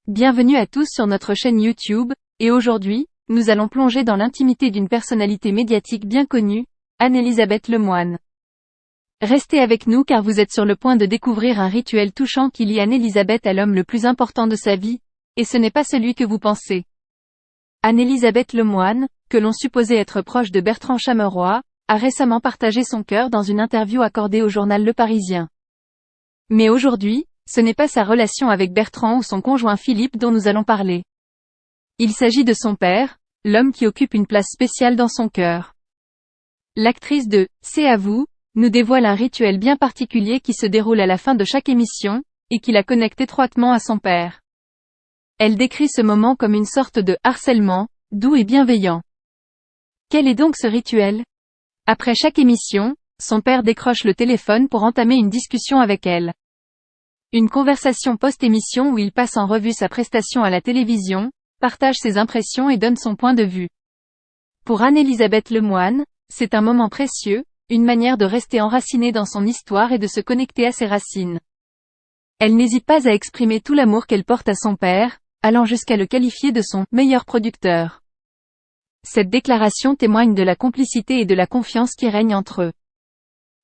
Bienvenue à tous sur notre chaîne YouTube, et aujourd'hui, nous allons plonger dans l'intimité d'une personnalité médiatique bien connue, Anne-Elisabeth Lemoine. Restez avec nous car vous êtes sur le point de découvrir un rituel touchant qui lie Anne-Elisabeth à l'homme le plus important de sa vie, et ce n'est pas celui que vous pensez. Anne-Elisabeth Lemoine, que l'on supposait être proche de Bertrand Chameroy, a récemment partagé son cœur dans une interview accordée au journal Le Parisien. Mais aujourd'hui, ce n'est pas sa relation avec Bertrand ou son conjoint Philippe dont nous allons parler. Il s'agit de son père, l'homme qui occupe une place spéciale dans son cœur. L'actrice de « C'est à vous » nous dévoile un rituel bien particulier qui se déroule à la fin de chaque émission, et qui la connecte étroitement à son père. Elle décrit ce moment comme une sorte de « harcèlement », doux et bienveillant. Quel est donc ce rituel ? Après chaque émission, son père décroche le téléphone pour entamer une discussion avec elle. Une conversation post-émission où il passe en revue sa prestation à la télévision, partage ses impressions et donne son point de vue. Pour Anne-Elisabeth Lemoine, c'est un moment précieux, une manière de rester enracinée dans son histoire et de se connecter à ses racines. Elle n'hésite pas à exprimer tout l'amour qu'elle porte à son père, allant jusqu'à le qualifier de son « meilleur producteur ». Cette déclaration témoigne de la complicité et de la confiance qui règne entre eux.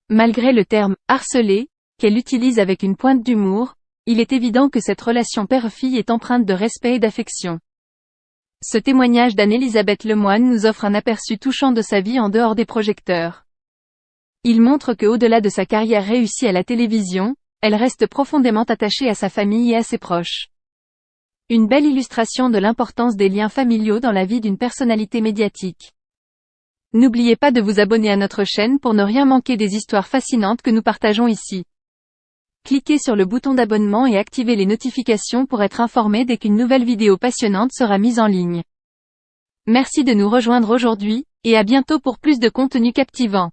Malgré le terme « harcelé », qu'elle utilise avec une pointe d'humour, il est évident que cette relation père-fille est empreinte de respect et d'affection. Ce témoignage d'Anne-Elisabeth Lemoine nous offre un aperçu touchant de sa vie en dehors des projecteurs. Il montre que au-delà de sa carrière réussie à la télévision, elle reste profondément attachée à sa famille et à ses proches. Une belle illustration de l'importance des liens familiaux dans la vie d'une personnalité médiatique. N'oubliez pas de vous abonner à notre chaîne pour ne rien manquer des histoires fascinantes que nous partageons ici. Cliquez sur le bouton d'abonnement et activez les notifications pour être informé dès qu'une nouvelle vidéo passionnante sera mise en ligne. Merci de nous rejoindre aujourd'hui, et à bientôt pour plus de contenu captivant.